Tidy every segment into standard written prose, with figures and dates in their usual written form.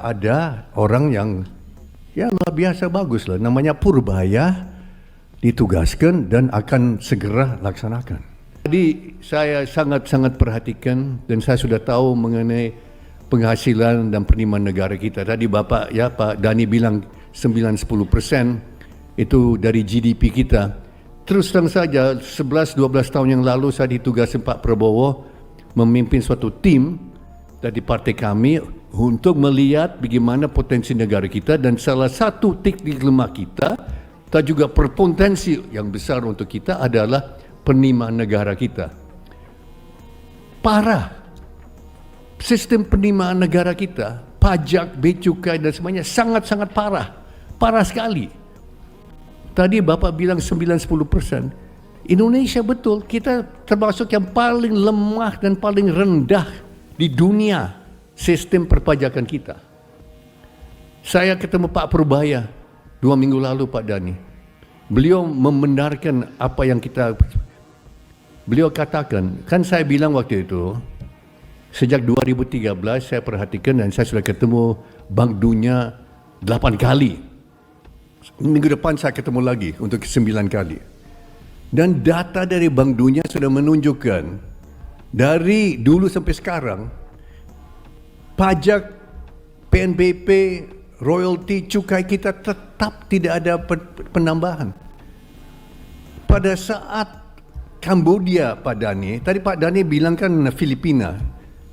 Ada orang yang luar biasa bagus lah, namanya Purbaya, ditugaskan dan akan segera laksanakan. Jadi saya sangat-sangat perhatikan dan saya sudah tahu mengenai penghasilan dan penerimaan negara kita. Tadi Pak Dani bilang 9-10% itu dari GDP kita. Terus terang saja 11-12 tahun yang lalu saya ditugaskan Pak Prabowo memimpin suatu tim dari partai kami untuk melihat bagaimana potensi negara kita, dan salah satu titik lemah kita dan juga berpotensi yang besar untuk kita adalah penerimaan negara kita. Parah. Sistem penerimaan negara kita, pajak, bea cukai dan semuanya sangat-sangat parah. Parah sekali. Tadi Bapak bilang 9-10%. Indonesia betul, kita termasuk yang paling lemah dan paling rendah di dunia sistem perpajakan kita. Saya ketemu Pak Purbaya 2 minggu lalu, Pak Dani. Beliau membenarkan apa yang beliau katakan. Kan saya bilang waktu itu, sejak 2013 saya perhatikan dan saya sudah ketemu Bank Dunia 8 kali. Minggu depan saya ketemu lagi untuk 9 kali. Dan data dari Bank Dunia sudah menunjukkan dari dulu sampai sekarang, pajak, PNBP, royalti, cukai kita tetap tidak ada penambahan. Pada saat Kambodia, Pak Dani, tadi Pak Dani bilang kan Filipina,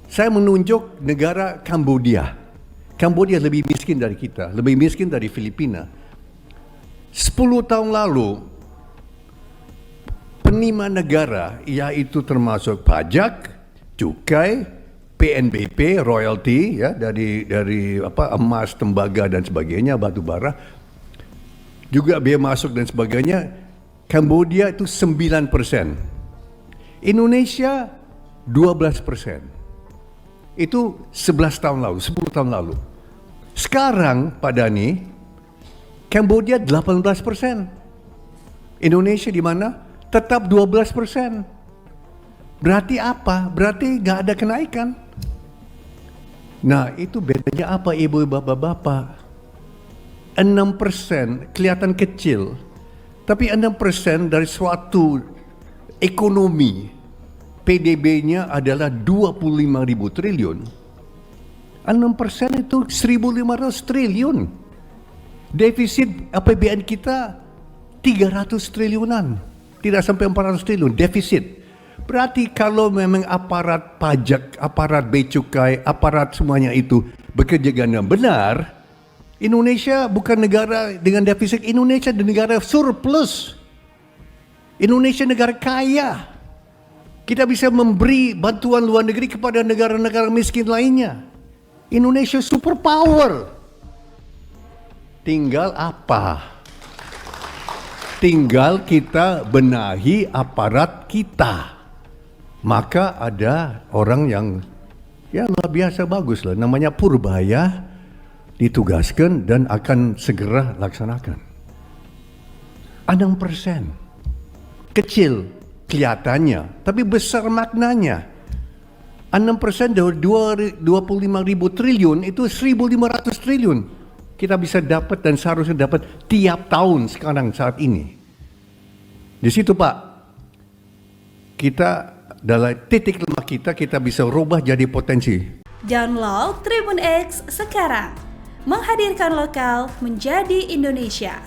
saya menunjuk negara Kambodia. Kambodia lebih miskin dari kita, lebih miskin dari Filipina. 10 tahun lalu, penerimaan negara, yaitu termasuk pajak, cukai, PNBP, royalti, ya, dari emas, tembaga dan sebagainya, batu bara, juga biaya masuk dan sebagainya, Kambodia itu 9%. Indonesia 12%. Itu 11 tahun lalu, 10 tahun lalu. Sekarang, Pak Dani, Kambodia 18%. Indonesia di mana? Tetap 12%. Berarti apa? Berarti nggak ada kenaikan. Nah, itu bedanya apa, ibu, bapak-bapak? 6% kelihatan kecil, tapi 6% dari suatu ekonomi, PDB-nya adalah 25.000 triliun. 6% itu 1.500 triliun. Defisit APBN kita 300 triliunan. Tidak sampai 400 triliun defisit. Berarti kalau memang aparat pajak, aparat bea cukai, aparat semuanya itu bekerja dengan benar, Indonesia bukan negara dengan defisit, Indonesia negara surplus. Indonesia negara kaya. Kita bisa memberi bantuan luar negeri kepada negara-negara miskin lainnya. Indonesia superpower. Tinggal apa? Tinggal kita benahi aparat kita. Maka ada orang yang luar biasa bagus lah, namanya Purbaya, ditugaskan dan akan segera laksanakan. 6%. Kecil kelihatannya, tapi besar maknanya. 6% dari 25.000 triliun itu 1.500 triliun. Kita bisa dapat dan seharusnya dapat tiap tahun sekarang saat ini. Di situ Pak, kita dalam titik lemah kita bisa rubah jadi potensi. Download Tribun X sekarang, menghadirkan lokal menjadi Indonesia.